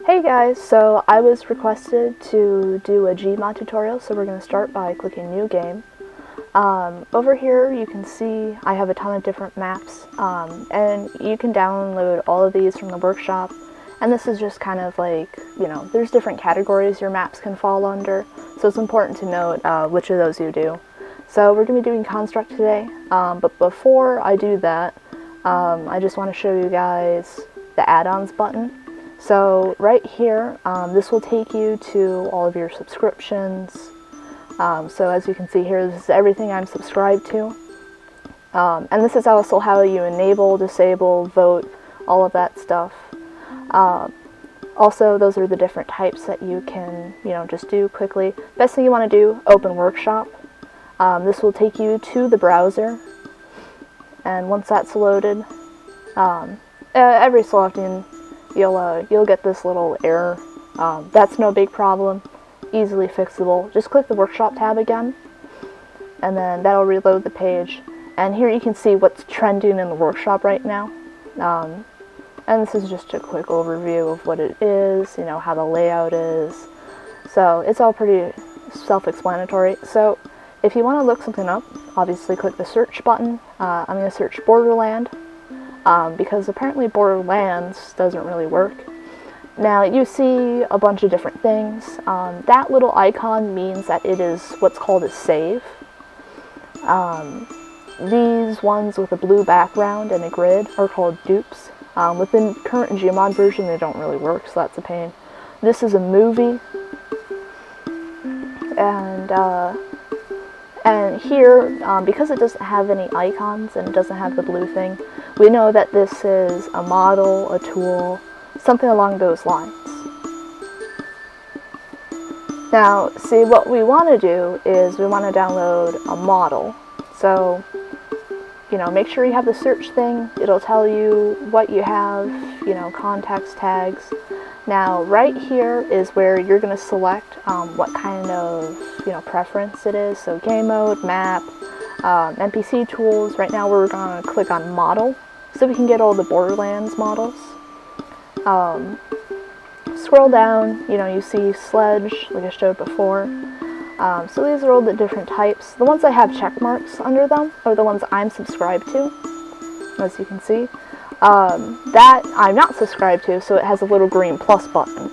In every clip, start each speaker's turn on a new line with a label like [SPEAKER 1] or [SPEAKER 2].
[SPEAKER 1] Hey guys, so I was requested to do a Gmod tutorial, so we're going to start by clicking New Game. Over here you can see I have a ton of different maps, and you can download all of these from the workshop, and this is just kind of like, there's different categories your maps can fall under, so it's important to note which of those you do. So we're going to be doing Construct today, but before I do that, I just want to show you guys the add-ons button. So right here, this will take you to all of your subscriptions. So as you can see here, this is everything I'm subscribed to. And this is also how you enable, disable, vote, all of that stuff. Also, those are the different types that you can, just do quickly. Best thing you want to do, open Workshop. This will take you to the browser. And once that's loaded, every so often, you'll get this little error. That's no big problem, easily fixable. Just click the Workshop tab again, and then that'll reload the page. And here you can see what's trending in the workshop right now. And this is just a quick overview of what it is, how the layout is. So it's all pretty self-explanatory. So if you want to look something up, obviously click the search button. I'm going to search Borderland. Because apparently Borderlands doesn't really work. Now you see a bunch of different things. That little icon means that it is what's called a save. These ones with a blue background and a grid are called dupes. Within current Gmod version they don't really work, so that's a pain. This is a movie. And here, because it doesn't have any icons and it doesn't have the blue thing, we know that this is a model, a tool, something along those lines. Now, see, what we want to do is we want to download a model. So, make sure you have the search thing. It'll tell you what you have, context tags. Now, right here is where you're going to select what kind of, preference it is. So, game mode, map, NPC tools. Right now, we're going to click on model, so we can get all the Borderlands models. Scroll down, you see sledge, like I showed before. So these are all the different types. The ones that have check marks under them are the ones I'm subscribed to, as you can see. That I'm not subscribed to, so it has a little green plus button.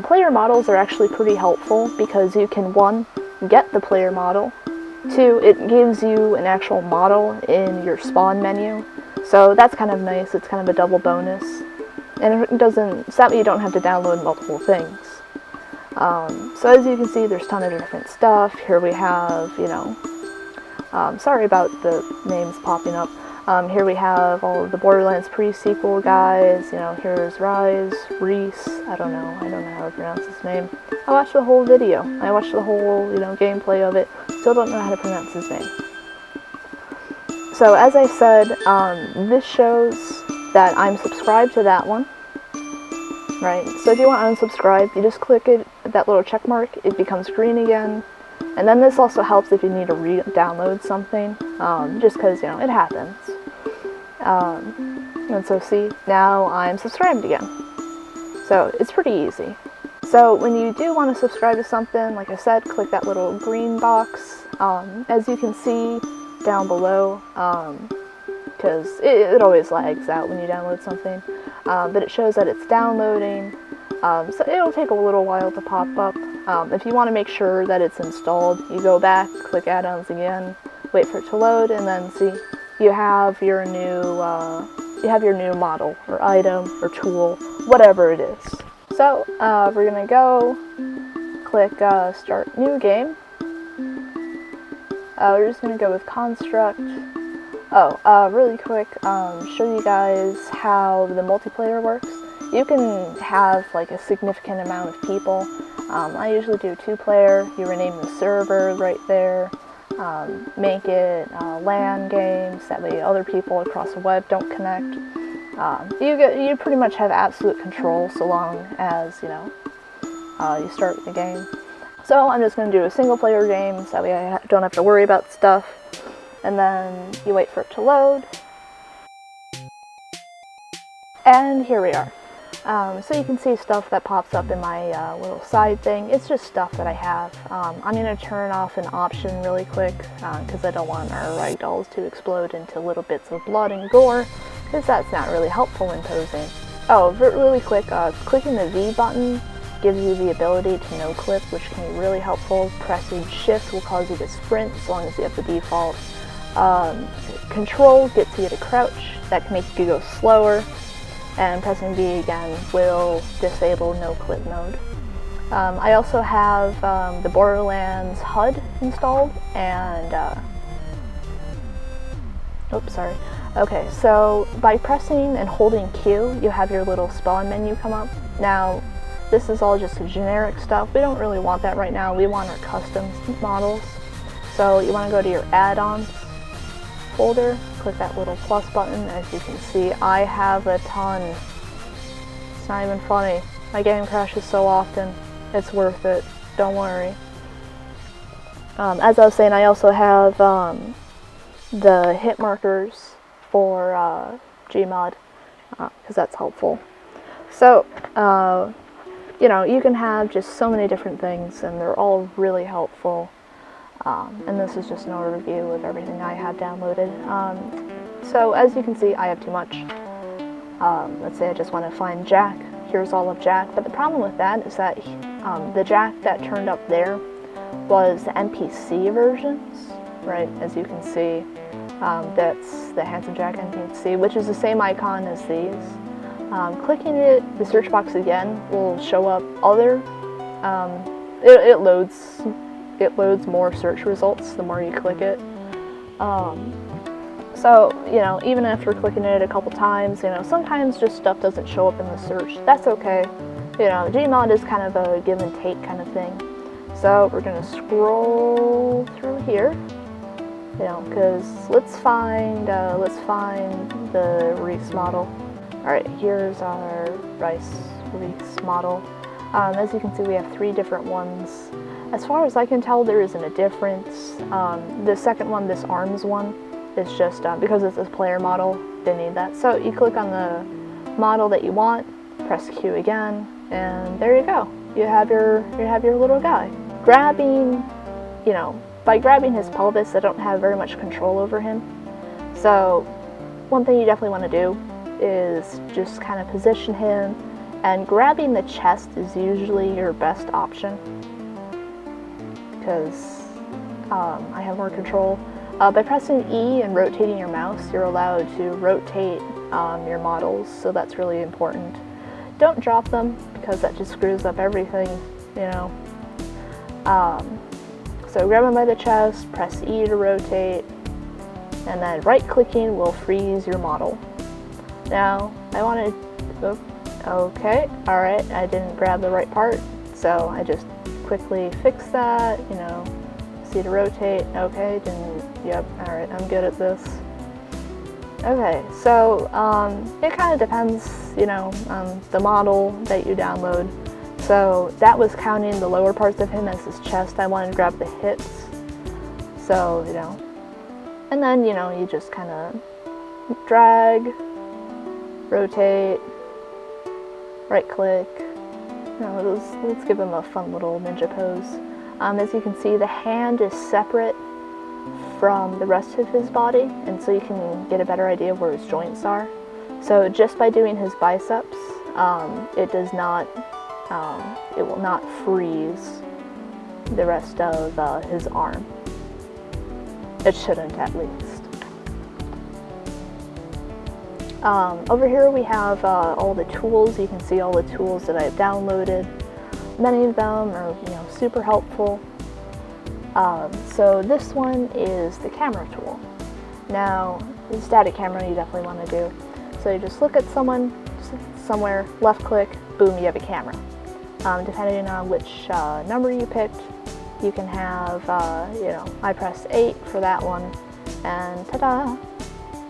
[SPEAKER 1] Player models are actually pretty helpful because you can, 1, get the player model, 2, it gives you an actual model in your spawn menu. So that's kind of nice. It's kind of a double bonus. And it doesn't, so that way you don't have to download multiple things. So as you can see, there's a ton of different stuff. Here we have, sorry about the names popping up. Here we have all of the Borderlands pre-sequel guys. Here's Reese. I don't know how to pronounce his name. I watched the whole video. I watched the whole, gameplay of it. Still don't know how to pronounce his name. So as I said, this shows that I'm subscribed to that one. Right, so if you want to unsubscribe, you just click it, that little check mark, it becomes green again. And then this also helps if you need to re-download something, just because, it happens. And so see, now I'm subscribed again. So it's pretty easy. So when you do want to subscribe to something, like I said, click that little green box. As you can see down below, because it always lags out when you download something. But it shows that it's downloading, so it'll take a little while to pop up. If you want to make sure that it's installed, you go back, click add-ons again, wait for it to load, and then see, you have your new model, or item, or tool, whatever it is. So, we're going to go, click start new game. We're just going to go with Construct. Really quick, show you guys how the multiplayer works. You can have like a significant amount of people. I usually do 2-player. You rename the server right there. Make it LAN games. That way other people across the web don't connect. You pretty much have absolute control so long as, you start the game. So I'm just going to do a single-player game, so that way I don't have to worry about stuff. And then you wait for it to load. And here we are. So you can see stuff that pops up in my little side thing. It's just stuff that I have. I'm going to turn off an option really quick because I don't want our ragdolls to explode into little bits of blood and gore, because that's not really helpful in posing. Oh, really quick, clicking the V button gives you the ability to no clip, which can be really helpful. Pressing shift will cause you to sprint as long as you have the default. Control gets you to crouch. That can make you go slower. And pressing V again will disable no clip mode. I also have the Borderlands HUD installed, and oops, sorry. Okay, so by pressing and holding Q, you have your little spawn menu come up. Now, this is all just generic stuff. We don't really want that right now. We want our custom models. So you want to go to your add-ons folder, click that little plus button. As you can see, I have a ton. It's not even funny. My game crashes so often. It's worth it. Don't worry. As I was saying, I also have the hit markers for Gmod, because that's helpful. So, you know, you can have just so many different things, and they're all really helpful. And this is just an overview of everything I have downloaded. So as you can see, I have too much. Let's say I just want to find Jack. Here's all of Jack. But the problem with that is that the Jack that turned up there was the NPC versions, right? As you can see, that's the Handsome Jack NPC, which is the same icon as these. Clicking it, the search box again will show up other. It loads more search results the more you click it. So, you know, even after clicking it a couple times, you know, sometimes just stuff doesn't show up in the search. That's okay. You know, Gmod is kind of a give and take kind of thing. So we're going to scroll through here, you know, because let's find the Reese model. Alright, here's our Reese model. As you can see, we have 3 different ones. As far as I can tell, there isn't a difference. The second one, this arms one, is just because it's a player model, they need that. So you click on the model that you want, press Q again, and there you go. You have your little guy. Grabbing, you know, by grabbing his pelvis, I don't have very much control over him. So one thing you definitely want to do is just kind of position him, and grabbing the chest is usually your best option, because I have more control. By pressing E and rotating your mouse, you're allowed to rotate your models, so that's really important. Don't drop them, because that just screws up everything, you know. So grab him by the chest, press E to rotate, and then right-clicking will freeze your model. Now, I want to... Okay, alright, I didn't grab the right part, so I just quickly fix that, you know. C to rotate, okay, didn't, yep, alright, I'm good at this. Okay, so it kind of depends, you know, on the model that you download. So that was counting the lower parts of him as his chest. I wanted to grab the hips, so, you know, and then, you know, you just kind of drag, rotate, right click, you know, let's give him a fun little ninja pose. As you can see, the hand is separate from the rest of his body, and so you can get a better idea of where his joints are. So just by doing his biceps, it will not freeze the rest of his arm. It shouldn't, at least. Over here we have all the tools. You can see all the tools that I've downloaded. Many of them are, you know, super helpful. So this one is the camera tool. Now, the static camera you definitely want to do. So you just look at someone, somewhere, left click, boom, you have a camera. Depending on which number you picked, you can have, you know, I press 8 for that one, and ta-da!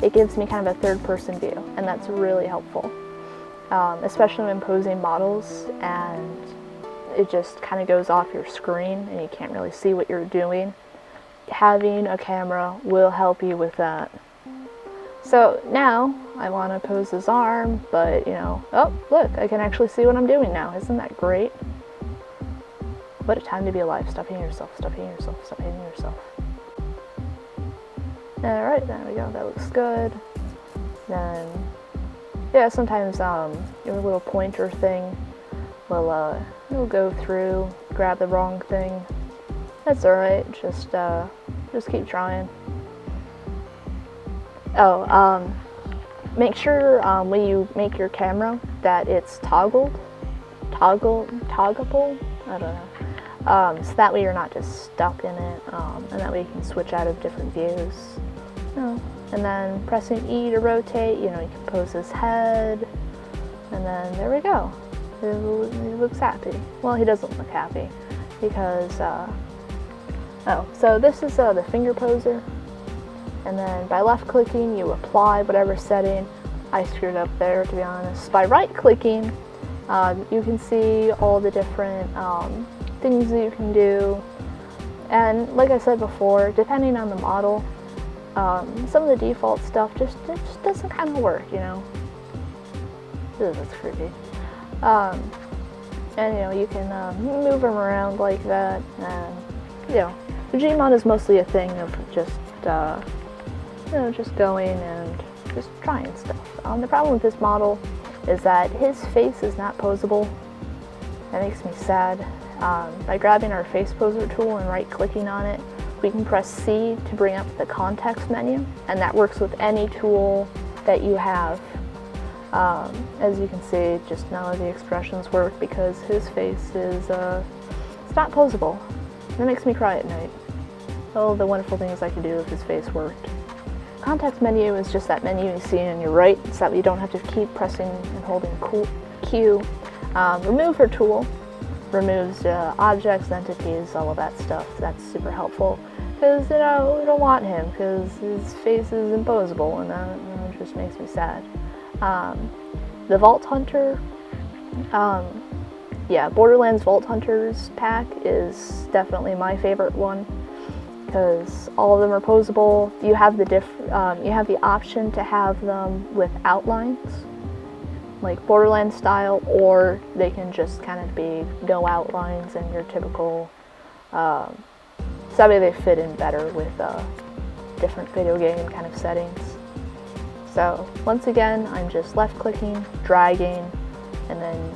[SPEAKER 1] It gives me kind of a third-person view, and that's really helpful. Especially when posing models, and it just kind of goes off your screen and you can't really see what you're doing. Having a camera will help you with that. So now I want to pose his arm, but you know, oh look, I can actually see what I'm doing now. Isn't that great? What a time to be alive. Stop hitting yourself, stop hitting yourself, stop hitting yourself. Alright, there we go, that looks good. Then, yeah, sometimes your little pointer thing will it'll go through, grab the wrong thing. That's alright, just keep trying. Oh, make sure when you make your camera that it's toggleable, I don't know. So that way you're not just stuck in it, and that way you can switch out of different views. And then pressing E to rotate, you know, you can pose his head, and then there we go. He looks happy. Well, he doesn't look happy because, so this is the finger poser, and then by left clicking you apply whatever setting. I screwed up there, to be honest. By right clicking, you can see all the different things that you can do, and like I said before, depending on the model, some of the default stuff just doesn't kind of work, you know. Ew, that's creepy. And you know, you can move them around like that, and you know, the Gmod is mostly a thing of just you know, just going and just trying stuff. The problem with this model is that his face is not posable. That makes me sad. By grabbing our face poser tool and right clicking on it, we can press C to bring up the context menu, and that works with any tool that you have. As you can see, just none of the expressions work because his face is it's not posable. That makes me cry at night. All the wonderful things I could do if his face worked. Context menu is just that menu you see on your right, so that you don't have to keep pressing and holding Q. Remover tool removes objects, entities, all of that stuff. That's super helpful because, you know, we don't want him because his face is imposable, and that just makes me sad. The Vault Hunter, yeah, Borderlands Vault Hunters pack is definitely my favorite one because all of them are posable. You have the option to have them with outlines, like Borderlands style, or they can just kind of be no outlines and your typical, so that way they fit in better with different video game kind of settings. So once again, I'm just left clicking, dragging, and then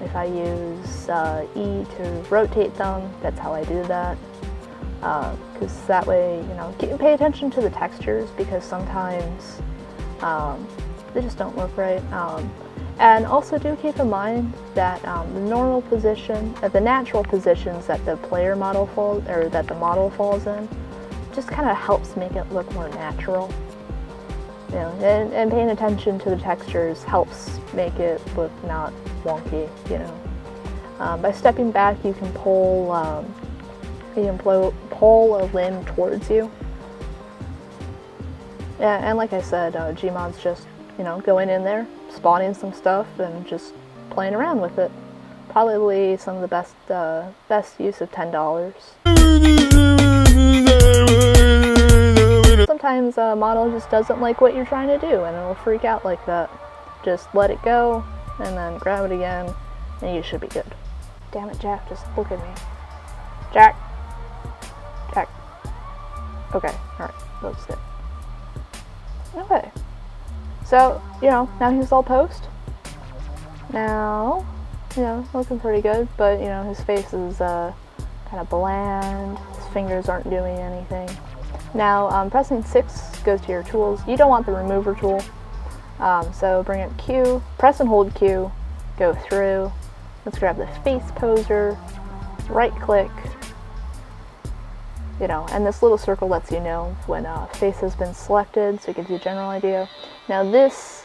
[SPEAKER 1] if I use E to rotate them, that's how I do that. Because that way, you know, pay attention to the textures because sometimes they just don't look right. And also do keep in mind that the normal position, the natural positions that the player model falls, or that the model falls in, just kind of helps make it look more natural. You know, and paying attention to the textures helps make it look not wonky. You know, by stepping back, you can pull a limb towards you. Yeah, and like I said, Gmod's just, you know, going in there, spawning some stuff, and just playing around with it. Probably some of the best use of $10. Sometimes a model just doesn't like what you're trying to do, and it'll freak out like that. Just let it go, and then grab it again, and you should be good. Damn it, Jack, just look at me. Jack! Jack. Okay, alright, that's it. Okay. So, you know, now he's all posed. Now, you know, looking pretty good, but, you know, his face is kind of bland. His fingers aren't doing anything. Now, pressing 6 goes to your tools. You don't want the remover tool. So bring up Q, press and hold Q, go through. Let's grab the face poser, right click, you know, and this little circle lets you know when a face has been selected, so it gives you a general idea. Now this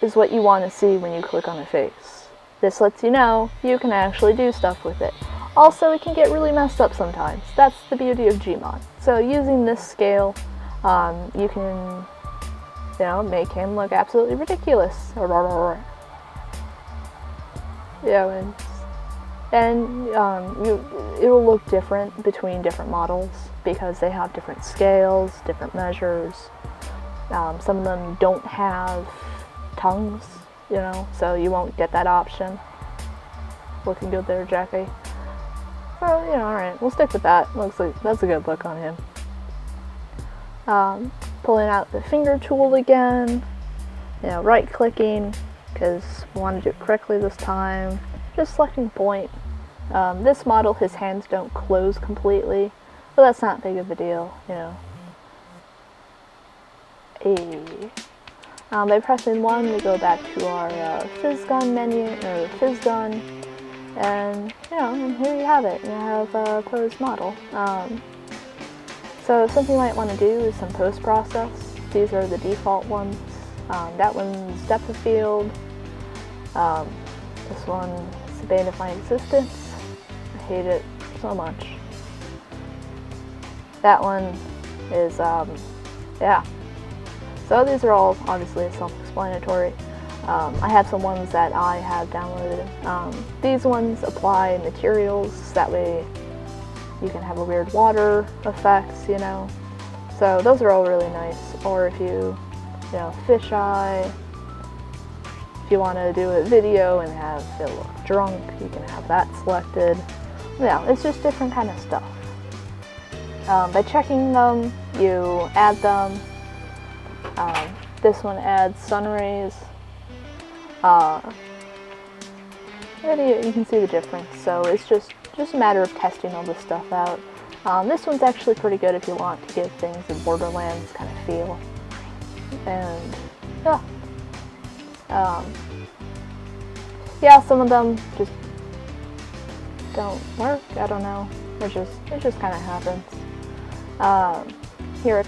[SPEAKER 1] is what you want to see when you click on a face. This lets you know you can actually do stuff with it. Also, it can get really messed up sometimes. That's the beauty of Gmod. So using this scale, you can, you know, make him look absolutely ridiculous. Yeah, and it'll look different between different models because they have different scales, different measures. Some of them don't have tongues, you know, so you won't get that option. Looking good there, Jackie. So, you know, alright, we'll stick with that. Looks like that's a good look on him. Pulling out the finger tool again, you know, right clicking, because we want to do it correctly this time. Just selecting point. This model, his hands don't close completely, but that's not big of a deal, you know. By pressing 1, we go back to our fizz gun menu, or fizz gun, and, you know, and here you have it. You have a posed model. So something you might want to do is some post-process. These are the default ones. That one's depth of field. This one's the bane of my existence. I hate it so much. That one is, yeah. So these are all obviously self-explanatory. I have some ones that I have downloaded. These ones apply materials, that way you can have a weird water effects, you know. So those are all really nice. Or if you know, fisheye, if you want to do a video and have it look drunk, you can have that selected. Yeah, it's just different kind of stuff. By checking them, you add them. This one adds sun rays. You can see the difference, so it's just a matter of testing all this stuff out. This one's actually pretty good if you want to give things a Borderlands kind of feel. And, yeah. Yeah, some of them just don't work, I don't know. It just kind of happens. Here,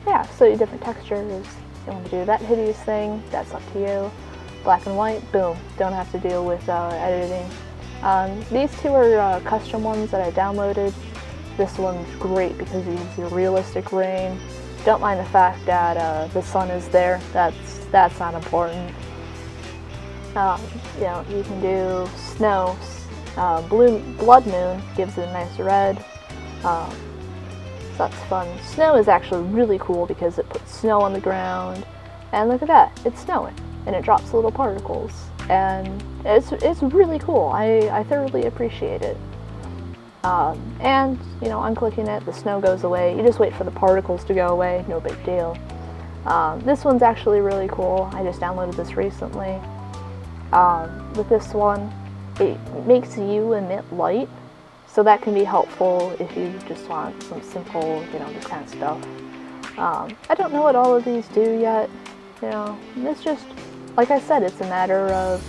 [SPEAKER 1] yeah, so you different textures. If you want to do that hideous thing, that's up to you. Black and white, boom, don't have to deal with editing. These two are custom ones that I downloaded. This one's great because you can see realistic rain. Don't mind the fact that the sun is there. That's not important. You know, you can do snow. Blood moon gives it a nice red. So that's fun. Snow is actually really cool because it puts snow on the ground. And look at that, it's snowing. And it drops little particles. And it's really cool. I thoroughly appreciate it. And, you know, unclicking it, the snow goes away. You just wait for the particles to go away, no big deal. This one's actually really cool. I just downloaded this recently. With this one, it makes you emit light. So that can be helpful if you just want some simple, you know, this kind of stuff. I don't know what all of these do yet. You know, it's just, like I said, it's a matter of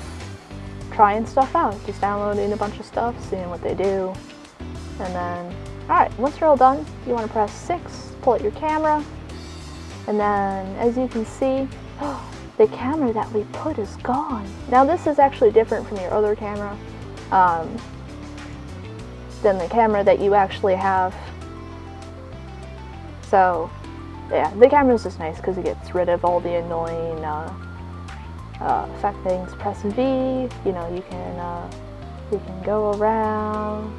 [SPEAKER 1] trying stuff out. Just downloading a bunch of stuff, seeing what they do. And then, alright, once you're all done, you want to press 6, pull out your camera. And then, as you can see, the camera that we put is gone. Now this is actually different from your other camera. Than the camera that you actually have. So, yeah, the camera's just nice because it gets rid of all the annoying effect things. Press V, you know, you can go around.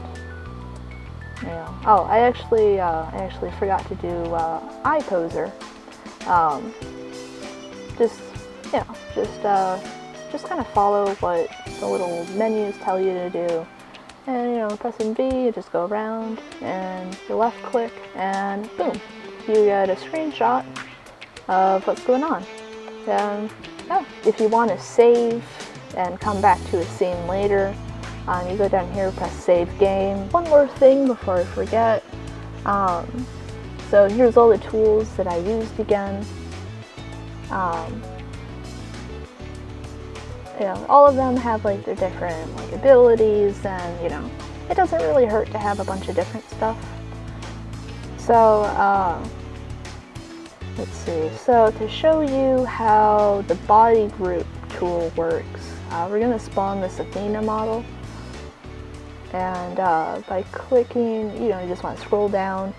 [SPEAKER 1] You know. Oh, I actually forgot to do eye poser. Just, you know, just kind of follow what the little menus tell you to do. And, you know, pressing V, you just go around, and you left click, and boom, you get a screenshot of what's going on. And, yeah, if you want to save and come back to a scene later, you go down here, press save game. One more thing before I forget. So here's all the tools that I used again. You know, all of them have like their different like abilities, and you know, it doesn't really hurt to have a bunch of different stuff. So let's see. So to show you how the body group tool works, we're gonna spawn this Athena model, and by clicking, you know, you just want to scroll down.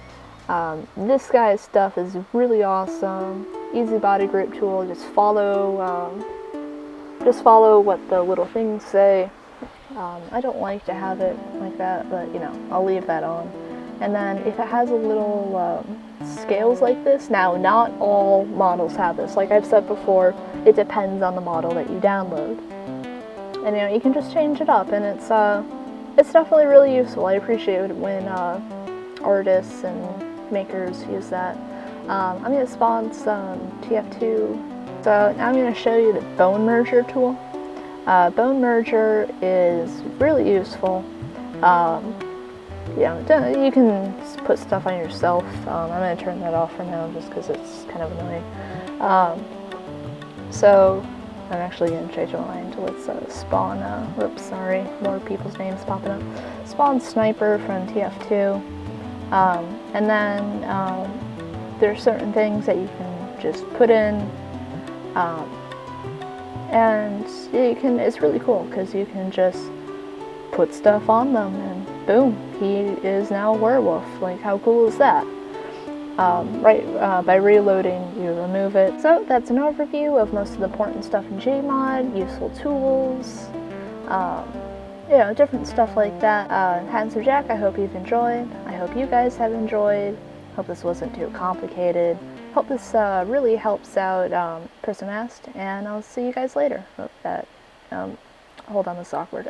[SPEAKER 1] This guy's stuff is really awesome. Easy body group tool. Just follow what the little things say. I don't like to have it like that, but you know, I'll leave that on. And then if it has a little scales like this, now not all models have this. Like I've said before, it depends on the model that you download. And you can just change it up, and it's definitely really useful. I appreciate it when artists and makers use that. I'm going to spawn some TF2. So now I'm going to show you the bone merger tool. Bone merger is really useful. You can put stuff on yourself. I'm going to turn that off for now just because it's kind of annoying. So I'm actually going to change my mind to let's spawn, whoops, sorry, more people's names popping up. Spawn Sniper from TF2. And then there's certain things that you can just put in. And it's really cool because you can just put stuff on them and boom, he is now a werewolf. Like, how cool is that? By reloading, you remove it. So that's an overview of most of the important stuff in Gmod, useful tools, different stuff like that. Handsome Jack, I hope you've enjoyed. I hope you guys have enjoyed. Hope this wasn't too complicated. Hope this really helps out person asked, and I'll see you guys later. Hope that, hold on, this is awkward.